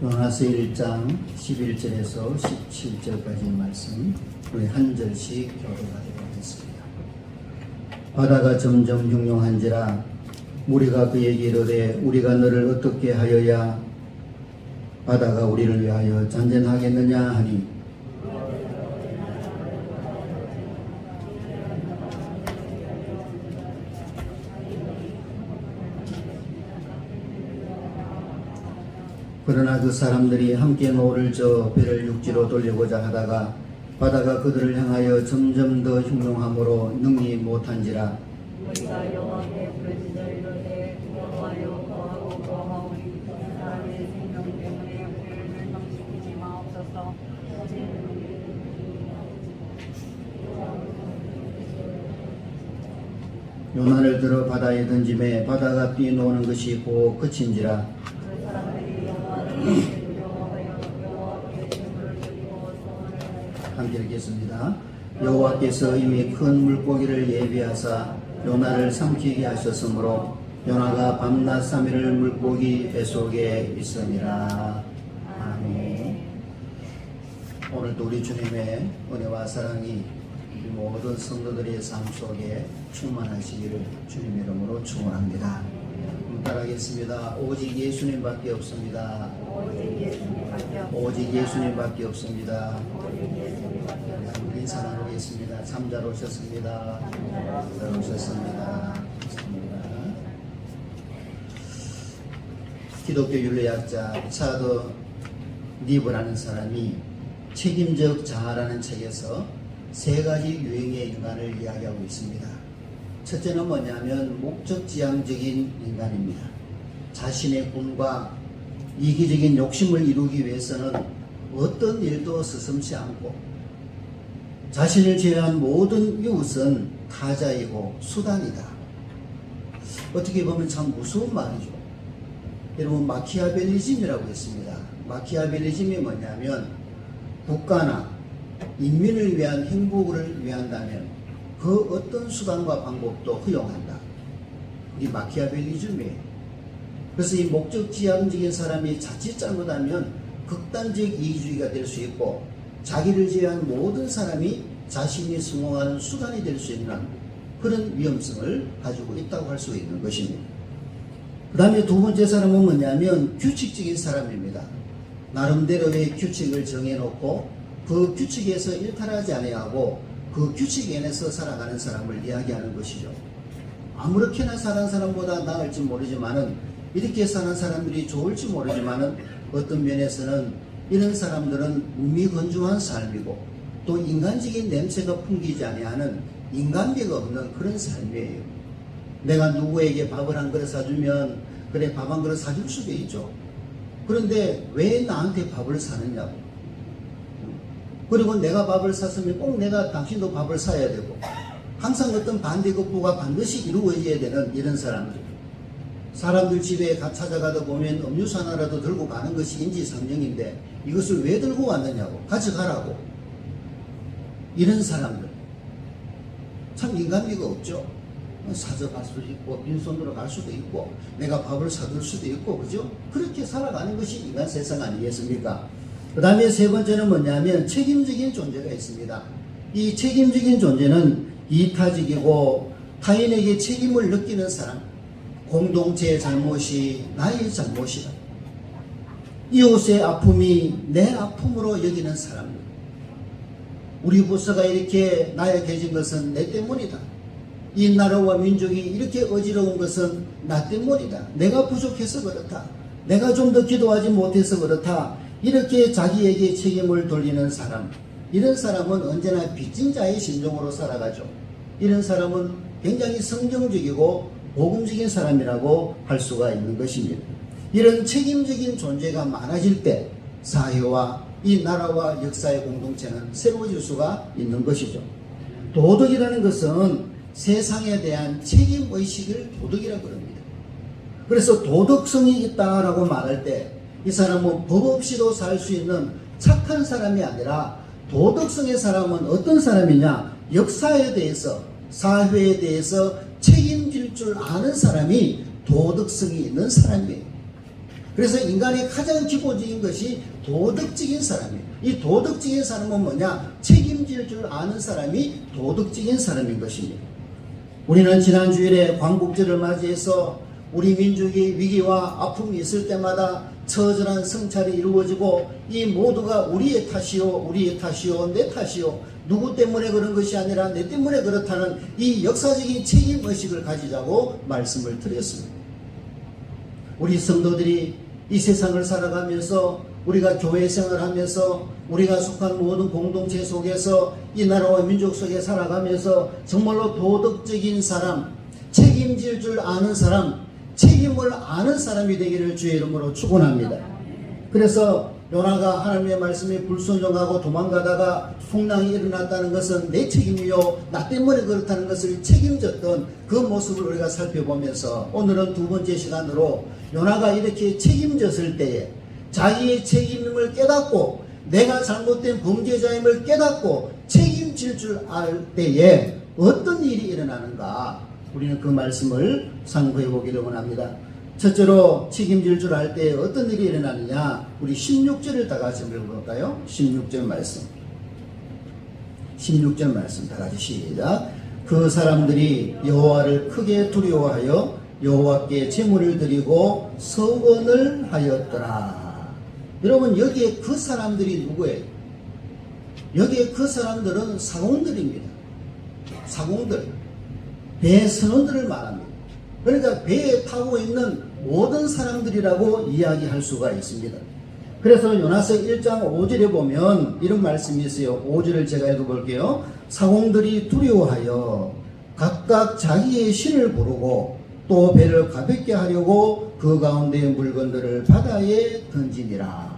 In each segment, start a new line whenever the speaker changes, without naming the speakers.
요나서 1장 11절에서 17절까지 말씀 우리 한 절씩 교독하도록 하겠습니다. 바다가 점점 흉흉한지라 우리가 그에게 이르되 우리가 너를 어떻게 하여야 바다가 우리를 위하여 잔잔하겠느냐 하니 그러나 그 사람들이 함께 노를 저 배를 육지로 돌리고자 하다가 바다가 그들을 향하여 점점 더 흉흉함으로 능히 못한지라
우리가 여호와께 부르짖어 이르되 여호와여 거하고 거하오니 사람의 생명 때문에 우리를 멸망시키지 마옵소서.
요나를 들어 바다에 던짐에 바다가 뛰노는 것이 곧 그친지라 함께 읽겠습니다. 여호와께서 이미 큰 물고기를 예비하사 요나를 삼키게 하셨으므로 요나가 밤낮 3일을 물고기 뱃속에 있으니라. 아멘. 오늘도 우리 주님의 은혜와 사랑이 모든 성도들의 삶 속에 충만하시기를 주님의 이름으로 축원합니다. 따라하겠습니다. 오직 예수님밖에 없습니다. 오직 예수님밖에 없습니다. 인사 나누겠습니다. 참 잘 오셨습니다. 잘 오셨습니다. 기독교 윤리학자 리차드 니브라는 사람이 책임적 자아라는 책에서 세 가지 유형의 인간을 이야기하고 있습니다. 첫째는 뭐냐면 목적지향적인 인간입니다. 자신의 꿈과 이기적인 욕심을 이루기 위해서는 어떤 일도 서슴지 않고 자신을 제외한 모든 이웃은 타자이고 수단이다. 어떻게 보면 참 무서운 말이죠. 여러분 마키아벨리즘이라고 했습니다. 마키아벨리즘이 뭐냐면 국가나 인민을 위한 행복을 위한다면 그 어떤 수단과 방법도 허용한다. 이게 마키아벨리즘이에요. 그래서 이 목적지향적인 사람이 자칫 잘못하면 극단적 이기주의가 될 수 있고 자기를 제외한 모든 사람이 자신이 성공하는 수단이 될 수 있는 그런 위험성을 가지고 있다고 할 수 있는 것입니다. 그 다음에 두 번째 사람은 뭐냐면 규칙적인 사람입니다. 나름대로의 규칙을 정해놓고 그 규칙에서 일탈하지 아니하고 그 규칙 안에서 살아가는 사람을 이야기하는 것이죠. 아무렇게나 사는 사람보다 나을지 모르지만은 이렇게 사는 사람들이 좋을지 모르지만은 어떤 면에서는 이런 사람들은 무미건조한 삶이고 또 인간적인 냄새가 풍기지 아니하는 인간미가 없는 그런 삶이에요. 내가 누구에게 밥을 한 그릇 사주면 그래 밥 한 그릇 사줄 수도 있죠. 그런데 왜 나한테 밥을 사느냐고. 그리고 내가 밥을 샀으면 꼭 내가 당신도 밥을 사야 되고 항상 어떤 반대급부가 반드시 이루어져야 되는 이런 사람들. 사람들 집에 찾아가다 보면 음료수 하나라도 들고 가는 것이 인지상정인데 이것을 왜 들고 왔느냐고. 가져가라고. 이런 사람들. 참 인간미가 없죠. 사져갈 수도 있고 빈손으로 갈 수도 있고 내가 밥을 사줄 수도 있고 그죠? 그렇게 살아가는 것이 인간 세상 아니겠습니까? 그 다음에 세 번째는 뭐냐면 책임적인 존재가 있습니다. 이 책임적인 존재는 이타적이고 타인에게 책임을 느끼는 사람. 공동체의 잘못이 나의 잘못이다. 이웃의 아픔이 내 아픔으로 여기는 사람들. 우리 부서가 이렇게 나약해진 것은 내 때문이다. 이 나라와 민족이 이렇게 어지러운 것은 나 때문이다. 내가 부족해서 그렇다. 내가 좀 더 기도하지 못해서 그렇다. 이렇게 자기에게 책임을 돌리는 사람. 이런 사람은 언제나 빚진 자의 심정으로 살아가죠. 이런 사람은 굉장히 성경적이고 복음적인 사람이라고 할 수가 있는 것입니다. 이런 책임적인 존재가 많아질 때 사회와 이 나라와 역사의 공동체는 새로워질 수가 있는 것이죠. 도덕이라는 것은 세상에 대한 책임의식을 도덕이라고 합니다. 그래서 도덕성이 있다라고 말할 때 이 사람은 법 없이도 살 수 있는 착한 사람이 아니라 도덕성의 사람은 어떤 사람이냐? 역사에 대해서 사회에 대해서 책임질 줄 아는 사람이 도덕성이 있는 사람이에요. 그래서 인간의 가장 기본적인 것이 도덕적인 사람이에요. 이 도덕적인 사람은 뭐냐? 책임질 줄 아는 사람이 도덕적인 사람인 것입니다. 우리는 지난 주일에 광복절을 맞이해서 우리 민족의 위기와 아픔이 있을 때마다 처절한 성찰이 이루어지고 이 모두가 우리의 탓이요, 우리의 탓이요, 내 탓이요, 누구 때문에 그런 것이 아니라 내 때문에 그렇다는 이 역사적인 책임의식을 가지자고 말씀을 드렸습니다. 우리 성도들이 이 세상을 살아가면서 우리가 교회 생활하면서 우리가 속한 모든 공동체 속에서 이 나라와 민족 속에 살아가면서 정말로 도덕적인 사람, 책임질 줄 아는 사람, 책임을 아는 사람이 되기를 주의 이름으로 축원합니다. 그래서 요나가 하나님의 말씀에 불순종하고 도망가다가 풍랑이 일어났다는 것은 내 책임이요, 나 때문에 그렇다는 것을 책임졌던 그 모습을 우리가 살펴보면서 오늘은 두 번째 시간으로 요나가 이렇게 책임졌을 때에 자기의 책임임을 깨닫고 내가 잘못된 범죄자임을 깨닫고 책임질 줄 알 때에 어떤 일이 일어나는가, 우리는 그 말씀을 상고해 보기를 원합니다. 첫째로 책임질 줄 알 때 어떤 일이 일어나느냐, 우리 16절을 다 같이 읽어볼까요? 16절 말씀. 16절 말씀 다 같이 시작. 그 사람들이 여호와를 크게 두려워하여 여호와께 제물을 드리고 서원을 하였더라. 여러분, 여기에 그 사람들이 누구예요? 여기에 그 사람들은 사공들입니다. 사공들, 배 선원들을 말합니다. 그러니까 배에 타고 있는 모든 사람들이라고 이야기할 수가 있습니다. 그래서 요나서 1장 5절에 보면 이런 말씀이 있어요. 5절을 제가 읽어볼게요. 사공들이 두려워하여 각각 자기의 신을 부르고 또 배를 가볍게 하려고 그 가운데의 물건들을 바다에 던지니라.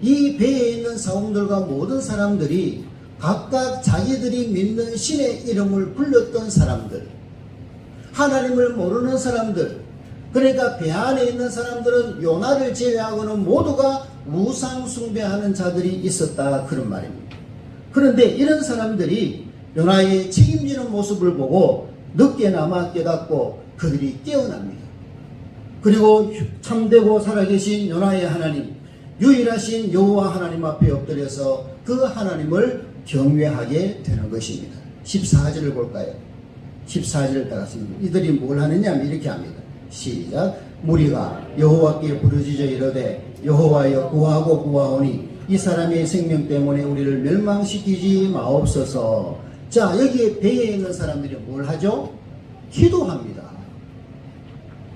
이 배에 있는 사공들과 모든 사람들이 각각 자기들이 믿는 신의 이름을 불렀던 사람들, 하나님을 모르는 사람들, 그러니까 배 안에 있는 사람들은 요나를 제외하고는 모두가 우상 숭배하는 자들이 있었다, 그런 말입니다. 그런데 이런 사람들이 요나의 책임지는 모습을 보고 늦게나마 깨닫고 그들이 깨어납니다. 그리고 참되고 살아계신 요나의 하나님, 유일하신 여호와 하나님 앞에 엎드려서 그 하나님을 경외하게 되는 것입니다. 14절을 볼까요? 14절을 따랐습니다. 이들이 뭘 하느냐면 이렇게 합니다. 시작. 무리가 여호와께 부르짖어 이르되 여호와여 구하고 구하오니 이 사람의 생명 때문에 우리를 멸망시키지 마옵소서. 자, 여기에 배에 있는 사람들이 뭘 하죠? 기도합니다.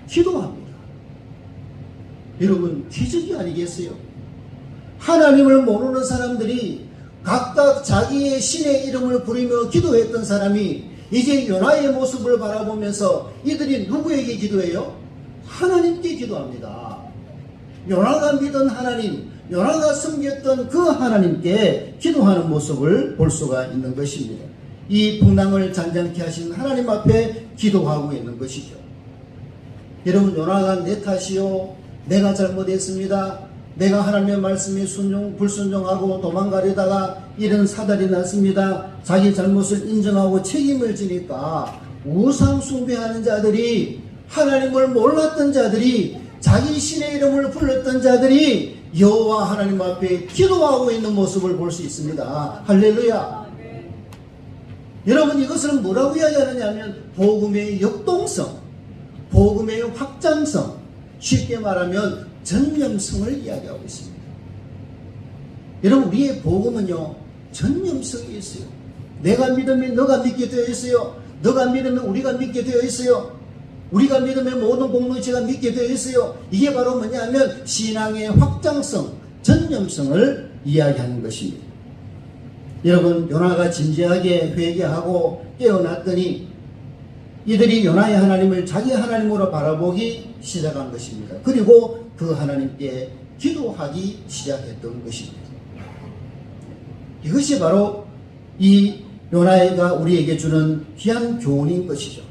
기도합니다. 여러분, 기적이 아니겠어요? 하나님을 모르는 사람들이 각각 자기의 신의 이름을 부르며 기도했던 사람이 이제 요나의 모습을 바라보면서 이들이 누구에게 기도해요? 하나님께 기도합니다. 요나가 믿은 하나님, 요나가 섬겼던 그 하나님께 기도하는 모습을 볼 수가 있는 것입니다. 이 풍랑을 잔잔케 하신 하나님 앞에 기도하고 있는 것이죠. 여러분, 요나가 내 탓이요, 내가 잘못했습니다, 내가 하나님의 말씀에 불순종하고 도망가려다가 이런 사달이 났습니다, 자기 잘못을 인정하고 책임을 지니까 우상 숭배하는 자들이, 하나님을 몰랐던 자들이, 자기 신의 이름을 불렀던 자들이 여호와 하나님 앞에 기도하고 있는 모습을 볼 수 있습니다. 할렐루야. 여러분, 이것은 뭐라고 이야기하느냐 하면 복음의 역동성, 복음의 확장성, 쉽게 말하면 전념성을 이야기하고 있습니다. 여러분, 우리의 복음은요, 전념성이 있어요. 내가 믿으면 너가 믿게 되어 있어요. 너가 믿으면 우리가 믿게 되어 있어요. 우리가 믿으면 모든 공동체가 믿게 되어 있어요. 이게 바로 뭐냐면 신앙의 확장성, 전념성을 이야기하는 것입니다. 여러분, 요나가 진지하게 회개하고 깨어났더니 이들이 요나의 하나님을 자기 하나님으로 바라보기 시작한 것입니다. 그리고 그 하나님께 기도하기 시작했던 것입니다. 이것이 바로 이 요나가 우리에게 주는 귀한 교훈인 것이죠.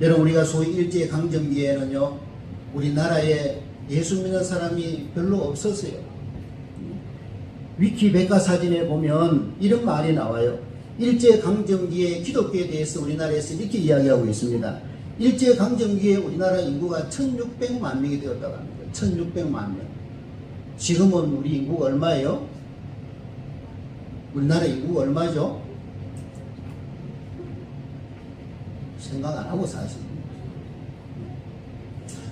여러분, 우리가 소위 일제강점기에는요, 우리나라에 예수 믿는 사람이 별로 없었어요. 위키 백과사전에 보면 이런 말이 나와요. 일제강점기에 기독교에 대해서 우리나라에서 이렇게 이야기하고 있습니다. 일제강점기에 우리나라 인구가 1600만 명이 되었다고 합니다. 1600만 명. 지금은 우리 인구가 얼마예요? 우리나라 인구가 얼마죠? 생각 안 하고 사실.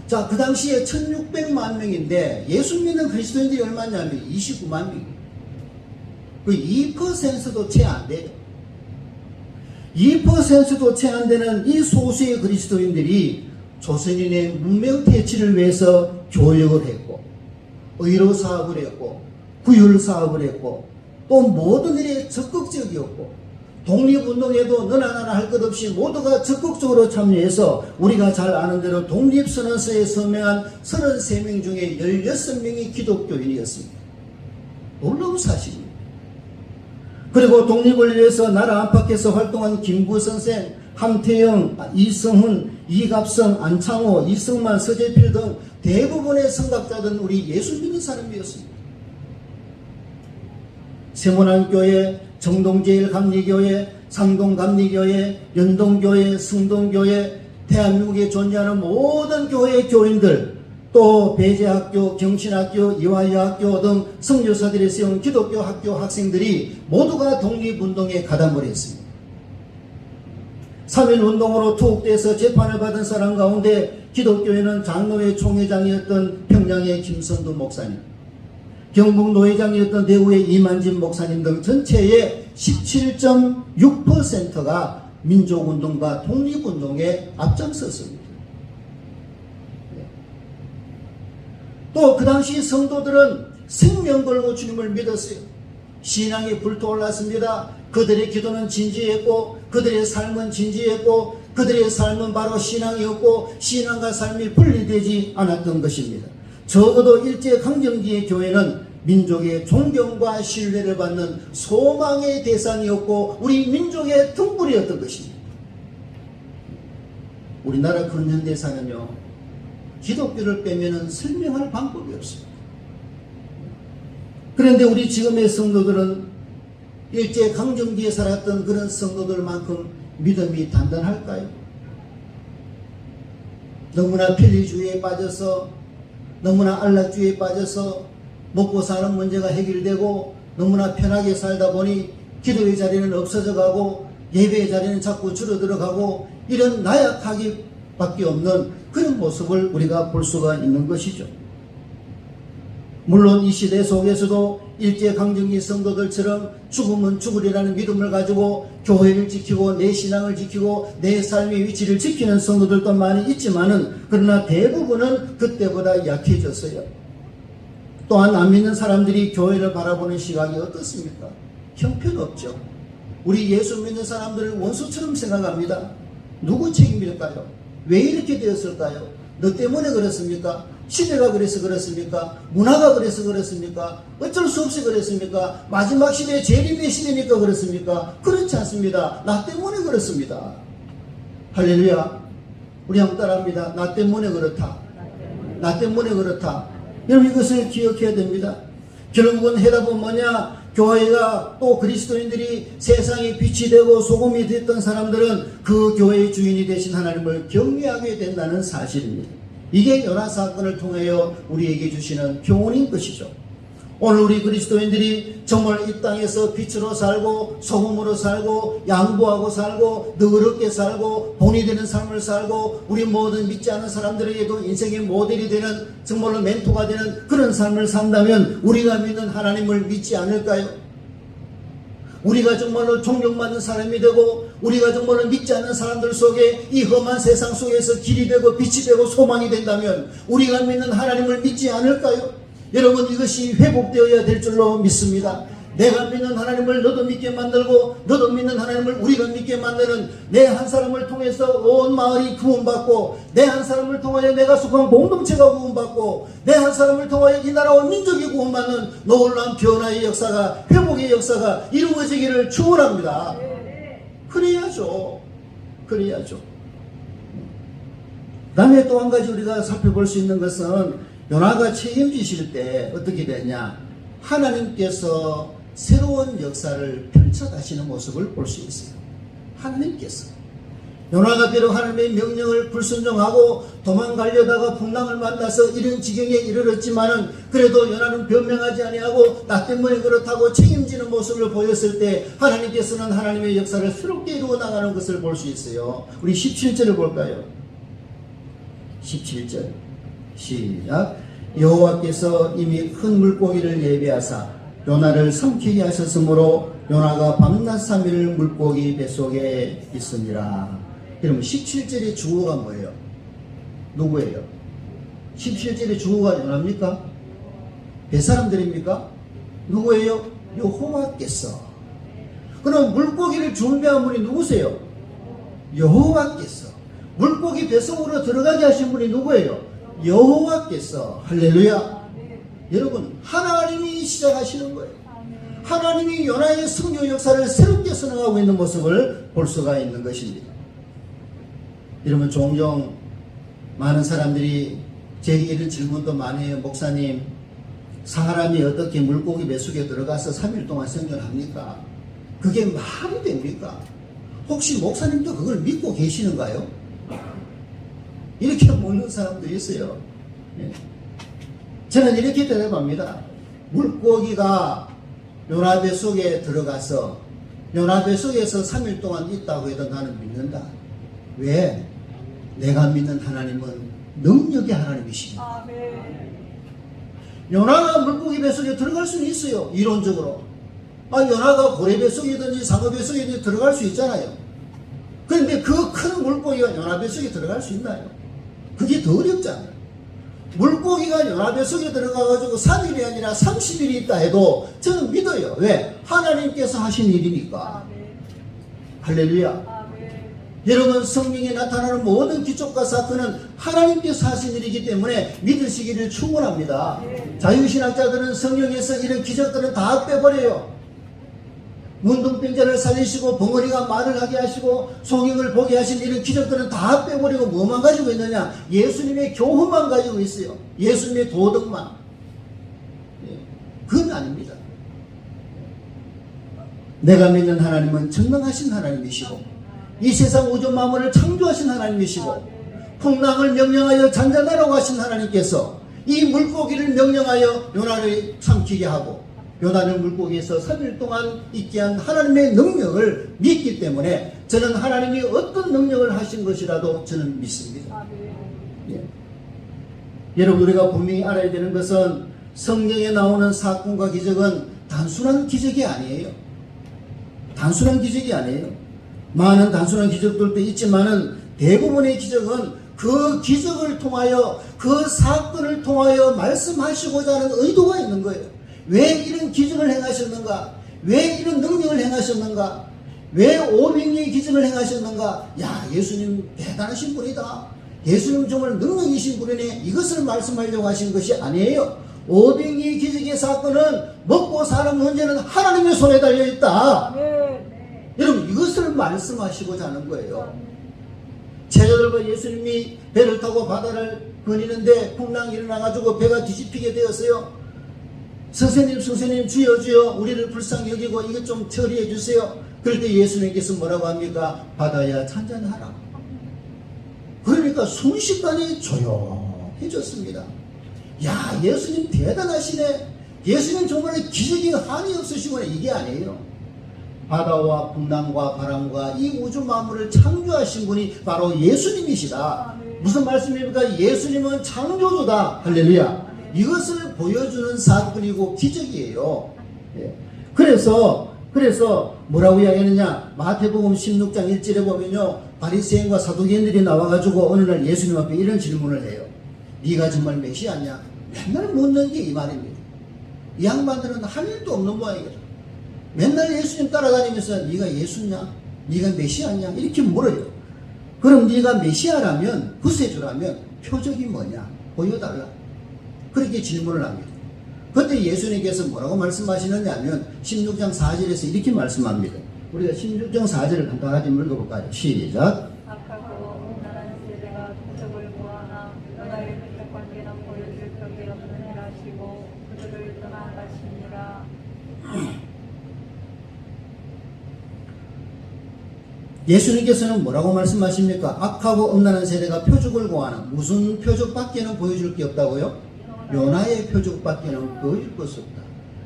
자, 그 당시에 1600만 명인데 예수 믿는 그리스도인들이 얼마냐면 29만 명이에요. 그 2%도 채 안 돼요. 2%도 채 안 되는 이 소수의 그리스도인들이 조선인의 문명 대치를 위해서 교역을 했고, 의료 사업을 했고, 구휼 사업을 했고, 또 모든 일에 적극적이었고, 독립운동에도 너나 나나 할 것 없이 모두가 적극적으로 참여해서 우리가 잘 아는 대로 독립선언서에 서명한 33명 중에 16명이 기독교인이었습니다. 놀라운 사실입니다. 그리고 독립을 위해서 나라 안팎에서 활동한 김구 선생, 함태영, 이성훈, 이갑성, 안창호, 이승만, 서재필 등 대부분의 성각자들은 우리 예수 믿는 사람이었습니다. 세문안교회, 정동제일감리교회, 상동감리교회, 연동교회, 승동교회, 대한민국에 존재하는 모든 교회의 교인들, 또 배재학교, 경신학교, 이화여학교 등 선교사들이 세운 기독교 학교 학생들이 모두가 독립운동에 가담을 했습니다. 3.1운동으로 투옥돼서 재판을 받은 사람 가운데 기독교회는 장로회 총회장이었던 평양의 김선두 목사님, 경북 노회장이었던 대구의 이만진 목사님 등 전체의 17.6%가 민족운동과 독립운동에 앞장섰습니다. 또 그 당시 성도들은 생명 걸고 주님을 믿었어요. 신앙이 불타올랐습니다. 그들의 기도는 진지했고, 그들의 삶은 진지했고, 그들의 삶은 바로 신앙이었고, 신앙과 삶이 분리되지 않았던 것입니다. 적어도 일제강점기의 교회는 민족의 존경과 신뢰를 받는 소망의 대상이었고 우리 민족의 등불이었던 것입니다. 우리나라 근현대사는요, 기독교를 빼면은 설명할 방법이 없습니다. 그런데 우리 지금의 성도들은 일제강점기에 살았던 그런 성도들만큼 믿음이 단단할까요? 너무나 편리주의에 빠져서, 너무나 안락주의에 빠져서 먹고 사는 문제가 해결되고 너무나 편하게 살다 보니 기도의 자리는 없어져 가고 예배의 자리는 자꾸 줄어들어 가고 이런 나약하기 밖에 없는 그런 모습을 우리가 볼 수가 있는 것이죠. 물론 이 시대 속에서도 일제강점기 성도들처럼 죽으면 죽으리라는 믿음을 가지고 교회를 지키고 내 신앙을 지키고 내 삶의 위치를 지키는 성도들도 많이 있지만은 그러나 대부분은 그때보다 약해졌어요. 또한 안 믿는 사람들이 교회를 바라보는 시각이 어떻습니까? 형편없죠. 우리 예수 믿는 사람들을 원수처럼 생각합니다. 누구 책임일까요? 왜 이렇게 되었을까요? 너 때문에 그렇습니까? 시대가 그래서 그렇습니까? 문화가 그래서 그렇습니까? 어쩔 수 없이 그렇습니까? 마지막 시대에 재림의 시대니까 그렇습니까? 그렇지 않습니다. 나 때문에 그렇습니다. 할렐루야. 우리 한번 따라합니다. 나 때문에 그렇다. 나 때문에 그렇다. 여러분 이것을 기억해야 됩니다. 결국은 해답은 뭐냐? 교회가 또 그리스도인들이 세상의 빛이 되고 소금이 됐던 사람들은 그 교회의 주인이 되신 하나님을 경외하게 된다는 사실입니다. 이게 연화 사건을 통하여 우리에게 주시는 교훈인 것이죠. 오늘 우리 그리스도인들이 정말 이 땅에서 빛으로 살고 소금으로 살고 양보하고 살고 너그럽게 살고 본이 되는 삶을 살고 우리 모든 믿지 않는 사람들에게도 인생의 모델이 되는 정말로 멘토가 되는 그런 삶을 산다면 우리가 믿는 하나님을 믿지 않을까요? 우리가 정말로 존경받는 사람이 되고 우리가 정말로 믿지 않는 사람들 속에 이 험한 세상 속에서 길이 되고 빛이 되고 소망이 된다면 우리가 믿는 하나님을 믿지 않을까요? 여러분 이것이 회복되어야 될 줄로 믿습니다. 내가 믿는 하나님을 너도 믿게 만들고 너도 믿는 하나님을 우리가 믿게 만드는 내 한 사람을 통해서 온 마을이 구원받고 내 한 사람을 통하여 내가 속한 공동체가 구원받고 내 한 사람을 통하여 이 나라와 민족이 구원받는 놀라운 변화의 역사가 회복의 역사가 이루어지기를 축원합니다. 그래야죠. 그래야죠. 다음에 또 한 가지 우리가 살펴볼 수 있는 것은 요나가 책임지실 때 어떻게 되냐? 하나님께서 새로운 역사를 펼쳐가시는 모습을 볼 수 있어요. 하나님께서 요나가 비록 하나님의 명령을 불순종하고 도망가려다가 풍랑을 만나서 이런 지경에 이르렀지만은 그래도 요나는 변명하지 아니하고 나 때문에 그렇다고 책임지는 모습을 보였을 때 하나님께서는 하나님의 역사를 새롭게 이루어 나가는 것을 볼 수 있어요. 우리 17절을 볼까요? 17절 시작. 여호와께서 이미 큰 물고기를 예비하사 요나를 삼키게 하셨으므로 요나가 밤낮 3일 물고기 뱃속에 있으니라. 그러면 17절의 주어가 뭐예요? 누구예요? 17절의 주어가 요나입니까? 뱃사람들입니까? 누구예요? 여호와께서. 그럼 물고기를 준비한 분이 누구세요? 여호와께서. 물고기 뱃속으로 들어가게 하신 분이 누구예요? 여호와께서. 할렐루야. 여러분, 하나님이 시작하시는 거예요. 하나님이 요나의 성령 역사를 새롭게 선언하고 있는 모습을 볼 수가 있는 것입니다. 여러분, 종종 많은 사람들이 제게 이런 질문도 많이 해요. 목사님, 사람이 어떻게 물고기 뱃속에 들어가서 3일 동안 생존합니까? 그게 말이 됩니까? 혹시 목사님도 그걸 믿고 계시는가요? 이렇게 묻는 사람도 있어요. 저는 이렇게 대답합니다. 물고기가 요나 뱃속에 들어가서 요나 뱃속에서 3일 동안 있다고 해도 나는 믿는다. 왜? 내가 믿는 하나님은 능력의 하나님이십니다. 요나가 물고기 뱃속에 들어갈 수는 있어요. 이론적으로. 요나가 고래 뱃속이든지 상어 뱃속이든지 들어갈 수 있잖아요. 그런데 그 큰 물고기가 요나 뱃속에 들어갈 수 있나요? 그게 더 어렵잖아요. 물고기가 요나 뱃속에 들어가가지고 3일이 아니라 30일이 있다 해도 저는 믿어요. 왜? 하나님께서 하신 일이니까. 할렐루야. 여러분, 성경에 나타나는 모든 기적과 사건은 하나님께서 하신 일이기 때문에 믿으시기를 축원합니다. 자유신학자들은 성경에서 이런 기적들은 다 빼버려요. 문둥병자를 살리시고 벙어리가 말을 하게 하시고 소경을 보게 하신 이런 기적들은 다 빼버리고 뭐만 가지고 있느냐? 예수님의 교훈만 가지고 있어요. 예수님의 도덕만. 그건 아닙니다. 내가 믿는 하나님은 전능하신 하나님이시고 이 세상 우주 만물을 창조하신 하나님이시고 풍랑을 명령하여 잔잔하라고 하신 하나님께서 이 물고기를 명령하여 요나를 삼키게 하고 요나를 물고기에서 3일 동안 있게 한 하나님의 능력을 믿기 때문에 저는 하나님이 어떤 능력을 하신 것이라도 저는 믿습니다. 예. 여러분, 우리가 분명히 알아야 되는 것은 성경에 나오는 사건과 기적은 단순한 기적이 아니에요. 단순한 기적이 아니에요. 많은 단순한 기적들도 있지만은 대부분의 기적은 그 기적을 통하여 그 사건을 통하여 말씀하시고자 하는 의도가 있는 거예요. 왜 이런 기적을 행하셨는가? 왜 이런 능력을 행하셨는가? 왜 500리의 기적을 행하셨는가? 야, 예수님 대단하신 분이다. 예수님 정말 능력이신 분이네. 이것을 말씀하려고 하신 것이 아니에요. 500리의 기적의 사건은 먹고 사는 문제는 하나님의 손에 달려있다. 여러분, 이것을 말씀하시고자 하는 거예요. 제자들과 예수님이 배를 타고 바다를 거니는데 풍랑이 일어나가지고 배가 뒤집히게 되었어요. 선생님 주여 주여 우리를 불쌍히 여기고 이것 좀 처리해 주세요. 그럴 때 예수님께서 뭐라고 합니까? 바다야 잔잔하라. 그러니까 순식간에 조용해졌습니다. 야, 예수님 대단하시네. 예수님 정말 기적이 한이 없으시구나. 이게 아니에요. 바다와 풍랑과 바람과 이 우주 만물을 창조하신 분이 바로 예수님이시다. 무슨 말씀입니까? 예수님은 창조주다. 할렐루야. 이것을 보여주는 사건이고 기적이에요. 예. 그래서 뭐라고 이야기하느냐? 마태복음 16장 1절에 보면요, 바리새인과 사두개인들이 나와가지고 어느 날 예수님 앞에 이런 질문을 해요. 네가 정말 메시아냐? 맨날 묻는 게 이 말입니다. 이 양반들은 할 일도 없는 모양이거든. 맨날 예수님 따라다니면서 네가 예수냐? 네가 메시아냐? 이렇게 물어요. 그럼 네가 메시아라면, 구세주라면 표적이 뭐냐? 보여달라. 그렇게 질문을 합니다. 그때 예수님께서 뭐라고 말씀하시느냐 하면 16장 4절에서 이렇게 말씀합니다. 우리가 16장 4절을 간단하게 읽어볼까요? 시작.
악하고 음란한 세대가 도적을 구하나 너나의 부적 관계는 보여줄 벽이 없는 해라시고 그들을 떠나가시니라.
예수님께서는 뭐라고 말씀하십니까? 악하고 음란한 세대가 표적을 구하는, 무슨 표적밖에는 보여줄 게 없다고요? 요나의 표적밖에는 보여줄 것이 없다.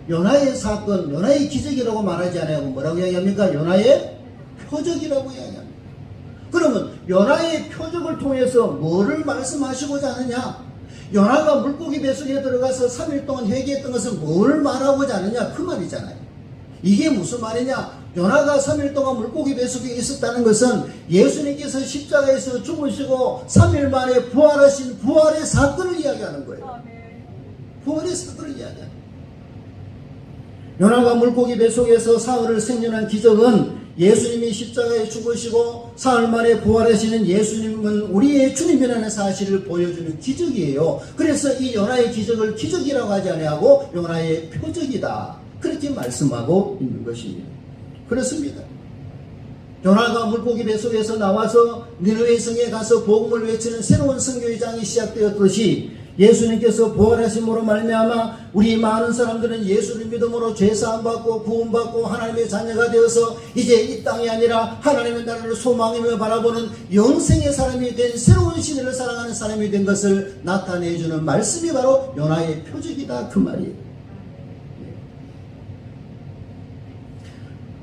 요나의 사건, 요나의 기적이라고 말하지 않아요. 뭐라고 이야기합니까? 요나의 표적이라고 이야기합니다. 그러면 요나의 표적을 통해서 뭐를 말씀하시고자 하느냐? 요나가 물고기 뱃속에 들어가서 3일 동안 회개했던 것은 뭘 말하고자 하느냐? 그 말이잖아요. 이게 무슨 말이냐? 요나가 3일 동안 물고기 뱃속에 있었다는 것은 예수님께서 십자가에서 죽으시고 3일 만에 부활하신 부활의 사건을 이야기하는 거예요. 부활의 사건을 이야기하는 거예요. 요나가 물고기 뱃속에서 사흘을 생존한 기적은 예수님이 십자가에 죽으시고 사흘 만에 부활하시는 예수님은 우리의 주님이라는 사실을 보여주는 기적이에요. 그래서 이 요나의 기적을 기적이라고 하지 아니하고 요나의 표적이다, 그렇게 말씀하고 있는 것입니다. 그렇습니다. 요나가 물고기 뱃속에서 나와서 니느웨 성에 가서 복음을 외치는 새로운 선교의 장이 시작되었듯이 예수님께서 부활하심으로 말미암아 우리 많은 사람들은 예수를 믿음으로 죄사함 받고 구원받고 하나님의 자녀가 되어서 이제 이 땅이 아니라 하나님의 나라를 소망하며 바라보는 영생의 사람이 된, 새로운 시대를 살아가는 사람이 된 것을 나타내주는 말씀이 바로 요나의 표적이다, 그 말이에요.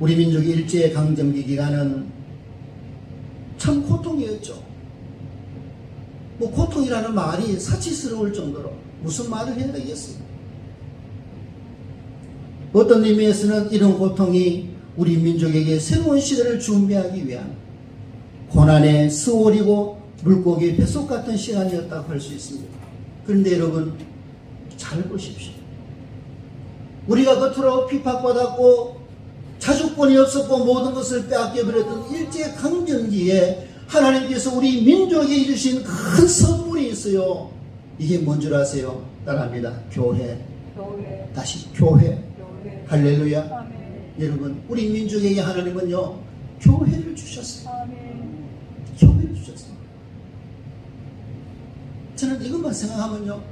우리 민족의 일제강점기 기간은 참 고통이었죠. 고통이라는 말이 사치스러울 정도로 무슨 말을 해야 되겠어요? 어떤 의미에서는 이런 고통이 우리 민족에게 새로운 시대를 준비하기 위한 고난의 수월이고 물고기 뱃속 같은 시간이었다고 할 수 있습니다. 그런데 여러분 잘 보십시오. 우리가 겉으로 핍박받았고 자주권이 없었고 모든 것을 빼앗겨버렸던 일제강점기에 하나님께서 우리 민족에게 주신 큰 선물이 있어요. 이게 뭔 줄 아세요? 따라합니다. 교회. 다시 교회. 할렐루야.
아멘.
여러분, 우리 민족에게 하나님은요, 교회를 주셨어요.
아멘.
교회를 주셨어요. 저는 이것만 생각하면요,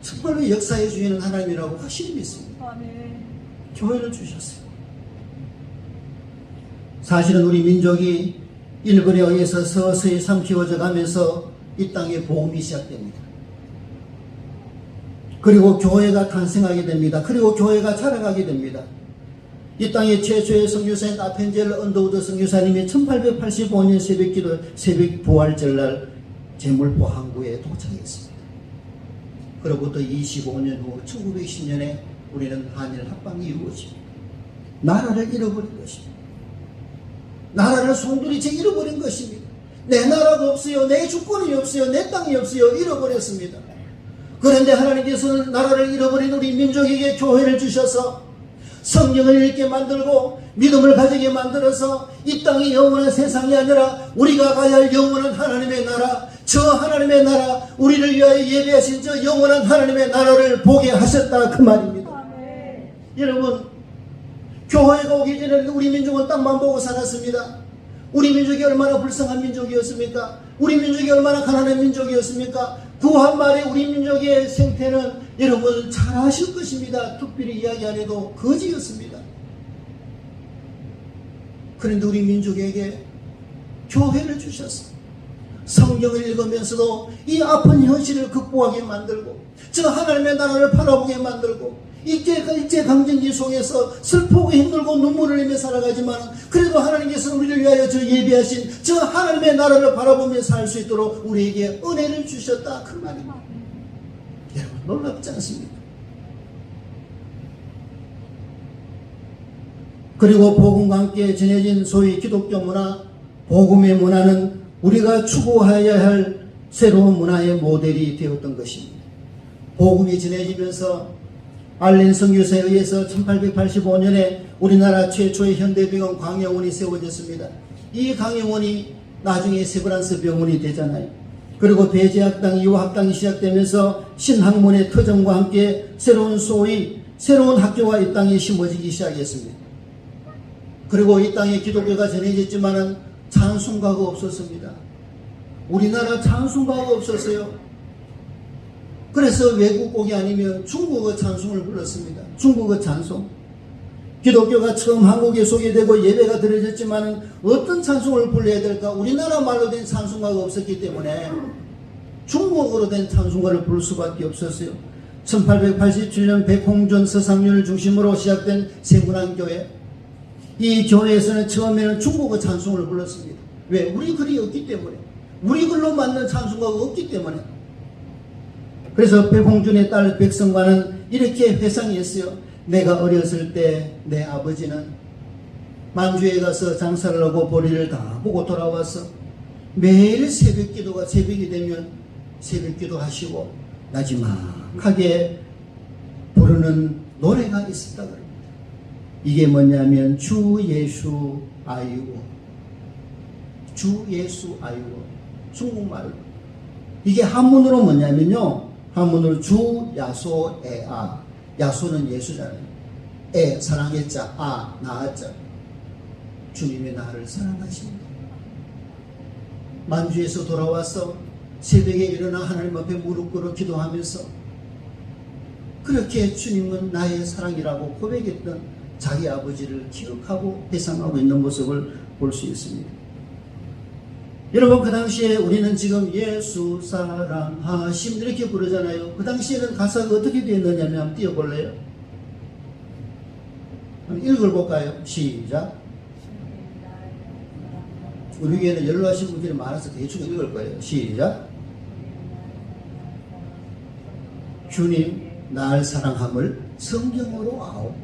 정말로 역사의 주인은 하나님이라고 확실히 믿습니다.
아멘.
교회를 주셨어요. 사실은 우리 민족이 일본에 의해서 서서히 삼키워져 가면서 이 땅에 복음이 시작됩니다. 그리고 교회가 탄생하게 됩니다. 그리고 교회가 자라가게 됩니다. 이 땅의 최초의 선교사인 아펜젤 언더우드 선교사님이 1885년 새벽 부활절날 제물포 항구에 도착했습니다. 그로부터 25년 후 1910년에 우리는 한일 합방이 이루어집니다. 나라를 잃어버린 것입니다. 나라를 송두리째 잃어버린 것입니다. 내 나라가 없어요. 내 주권이 없어요. 내 땅이 없어요. 잃어버렸습니다. 그런데 하나님께서는 나라를 잃어버린 우리 민족에게 교회를 주셔서 성경을 읽게 만들고 믿음을 가지게 만들어서 이 땅이 영원한 세상이 아니라 우리가 가야 할 영원한 하나님의 나라, 저 하나님의 나라, 우리를 위하여 예배하신 저 영원한 하나님의 나라를 보게 하셨다, 그 말입니다.
아멘.
여러분, 교회가 오기 전에 우리 민족은 땅만 보고 살았습니다. 우리 민족이 얼마나 불쌍한 민족이었습니까? 우리 민족이 얼마나 가난한 민족이었습니까? 구한 말에 우리 민족의 생태는 여러분 잘 아실 것입니다. 특별히 이야기 안 해도 거지였습니다. 그런데 우리 민족에게 교회를 주셨습니다. 성경을 읽으면서도 이 아픈 현실을 극복하게 만들고 저 하나님의 나라를 바라보게 만들고 일제강점기 속에서 슬프고 힘들고 눈물을 흘리며 살아가지만 그래도 하나님께서는 우리를 위하여 저 예비하신 저 하나님의 나라를 바라보며 살 수 있도록 우리에게 은혜를 주셨다, 그 말입니다. 여러분 놀랍지 않습니까? 그리고 복음과 함께 전해진 소위 기독교 문화, 복음의 문화는 우리가 추구해야 할 새로운 문화의 모델이 되었던 것입니다. 복음이 전해지면서 알린 선교사에 의해서 1885년에 우리나라 최초의 현대병원 광영원이 세워졌습니다. 이 광영원이 나중에 세브란스 병원이 되잖아요. 그리고 배제학당, 이화학당이 시작되면서 신학문의 터전과 함께 새로운 학교가 이 땅에 심어지기 시작했습니다. 그리고 이 땅에 기독교가 전해졌지만은 찬송가가 없었습니다. 우리나라 찬송가가 없었어요. 그래서 외국 곡이 아니면 중국어 찬송을 불렀습니다. 중국어 찬송. 기독교가 처음 한국에 소개되고 예배가 드려졌지만 어떤 찬송을 불러야 될까? 우리나라 말로 된 찬송가가 없었기 때문에 중국어로 된 찬송가를 부를 수밖에 없었어요. 1887년 백홍준 서상윤을 중심으로 시작된 세문안교회, 이 교회에서는 처음에는 중국어 찬송을 불렀습니다. 왜? 우리 글이 없기 때문에, 우리 글로 만든 찬송가가 없기 때문에. 그래서 백홍준의 딸 백성과는 이렇게 회상했어요. 내가 어렸을 때 내 아버지는 만주에 가서 장사를 하고 볼일을 다 보고 돌아와서 매일 새벽이 되면 새벽기도 하시고 나지막하게 부르는 노래가 있었다 그럽니다. 이게 뭐냐면 주 예수 아이고, 주 예수 아이고, 중국말로. 이게 한문으로 뭐냐면요, 한문으로 주 야소 에아, 야소는 예수잖아요. 에 사랑의 자, 아 나아자, 주님이 나를 사랑하십니다. 만주에서 돌아와서 새벽에 일어나 하나님 앞에 무릎 꿇어 기도하면서 그렇게 주님은 나의 사랑이라고 고백했던 자기 아버지를 기억하고 회상하고 있는 모습을 볼 수 있습니다. 여러분, 그 당시에 우리는 지금 예수 사랑하심 이렇게 부르잖아요. 그 당시에는 가사가 어떻게 되었느냐면 한번 띄워볼래요? 한번 읽어볼까요? 시작. 우리 교회는 연로하신 분들이 많아서 대충 읽을 거예요. 시작. 주님 날 사랑함을 성경으로 아오.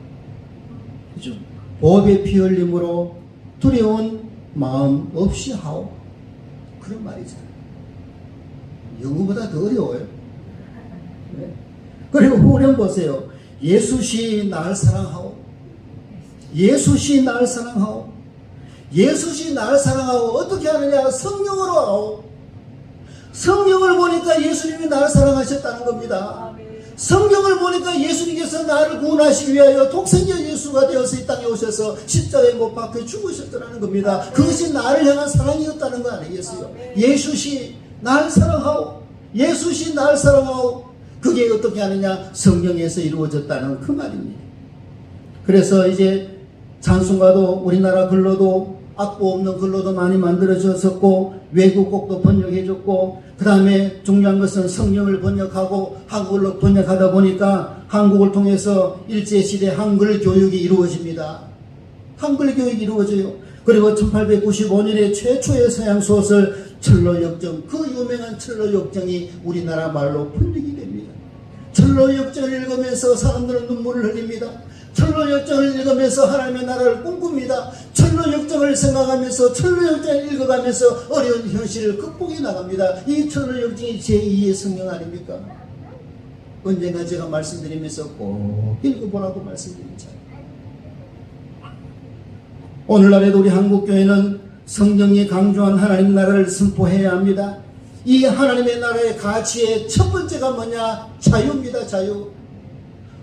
그죠? 보배 피 흘림으로 두려운 마음 없이 하오. 그런 말이잖아요. 영어보다 더 어려워요. 네. 그리고 후렴 보세요. 예수시 날 사랑하오. 예수시 날 사랑하오. 예수시 날 사랑하오. 어떻게 하느냐? 성령으로 하오. 성령을 보니까 예수님이 나를 사랑하셨다는 겁니다. 성경을 보니까 예수님께서 나를 구원하시기 위하여 독생자 예수가 되어서 이 땅에 오셔서 십자가에 못 박혀 죽으셨다는 겁니다. 그것이 나를 향한 사랑이었다는 거 아니겠어요? 예수시 날 사랑하오. 예수시 날 사랑하오. 그게 어떻게 하느냐? 성령에서 이루어졌다는 그 말입니다. 그래서 이제 찬송가도 우리나라 글로도 악보 없는 글로도 많이 만들어졌었고 외국곡도 번역해줬고 그 다음에 중요한 것은 성경을 번역하고 한국어로 번역하다 보니까 한국을 통해서 일제시대 한글 교육이 이루어집니다. 한글 교육이 이루어져요. 그리고 1895년에 최초의 서양 소설 철로역정, 그 유명한 철로역정이 우리나라 말로 번역이 됩니다. 철로역정을 읽으면서 사람들은 눈물을 흘립니다. 철로역정을 읽으면서 하나님의 나라를 꿈꿉니다. 철로역정을 생각하면서 철로역정을 읽어가면서 어려운 현실을 극복해 나갑니다. 이 철로역정이 제2의 성경 아닙니까? 언젠가 제가 말씀드리면서 꼭 읽어보라고 말씀드리죠. 오늘날에도 우리 한국교회는 성경이 강조한 하나님 나라를 선포해야 합니다. 이 하나님의 나라의 가치의 첫 번째가 뭐냐? 자유입니다. 자유.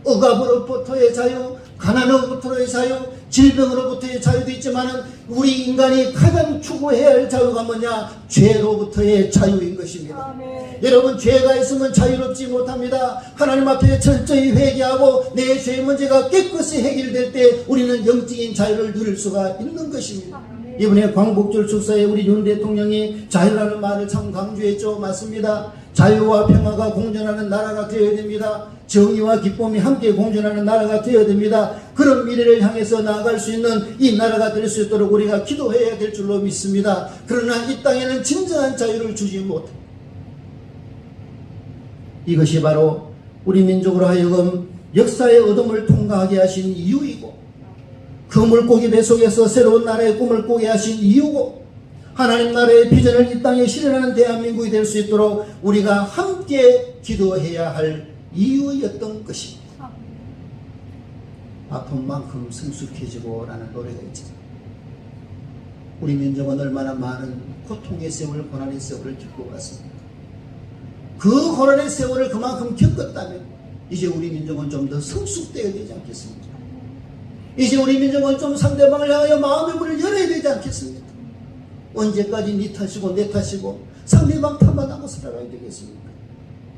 억압으로부터의 자유, 가난으로부터의 자유, 질병으로부터의 자유도 있지만 우리 인간이 가장 추구해야 할 자유가 뭐냐? 죄로부터의 자유인 것입니다. 아멘. 여러분, 죄가 있으면 자유롭지 못합니다. 하나님 앞에 철저히 회개하고 내 죄 문제가 깨끗이 해결될 때 우리는 영적인 자유를 누릴 수가 있는 것입니다. 아멘. 이번에 광복절 축사에 우리 윤 대통령이 자유라는 말을 참 강조했죠. 맞습니다. 자유와 평화가 공존하는 나라가 되어야 됩니다. 정의와 기쁨이 함께 공존하는 나라가 되어야 됩니다. 그런 미래를 향해서 나아갈 수 있는 이 나라가 될 수 있도록 우리가 기도해야 될 줄로 믿습니다. 그러나 이 땅에는 진정한 자유를 주지 못합니다. 이것이 바로 우리 민족으로 하여금 역사의 어둠을 통과하게 하신 이유이고 그 물고기 배 속에서 새로운 나라의 꿈을 꾸게 하신 이유고 하나님 나라의 비전을 이 땅에 실현하는 대한민국이 될 수 있도록 우리가 함께 기도해야 할 이유였던 것입니다. 아픈 만큼 성숙해지고 라는 노래가 있죠. 우리 민족은 얼마나 많은 고통의 세월, 고난의 세월을 겪고 왔습니다. 그 고난의 세월을 그만큼 겪었다면 이제 우리 민족은 좀 더 성숙되어야 되지 않겠습니까? 이제 우리 민족은 좀 상대방을 향하여 마음의 문을 열어야 되지 않겠습니까? 언제까지 네 탓이고 내 탓이고 상대방 탓만 하고 살아가야 되겠습니까?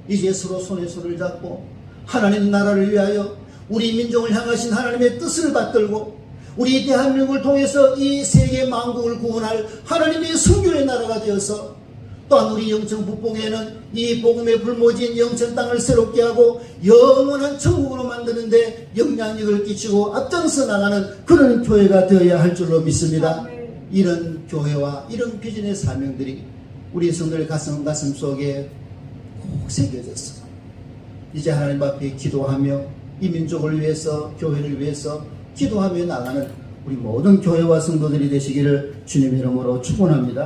이제 서로 손에 손을 잡고 하나님 나라를 위하여 우리 민족을 향하신 하나님의 뜻을 받들고 우리 대한민국을 통해서 이 세계 만국을 구원할 하나님의 성교의 나라가 되어서 또한 우리 영천 북봉에는 이 복음의 불모진 영천 땅을 새롭게 하고 영원한 천국으로 만드는데 영향력을 끼치고 앞장서 나가는 그런 교회가 되어야 할 줄로 믿습니다. 이런 교회와 이런 비전의 사명들이 우리 성도의 가슴 속에 꼭 새겨졌어. 이제 하나님 앞에 기도하며 이 민족을 위해서 교회를 위해서 기도하며 나가는 우리 모든 교회와 성도들이 되시기를 주님의 이름으로 축원합니다.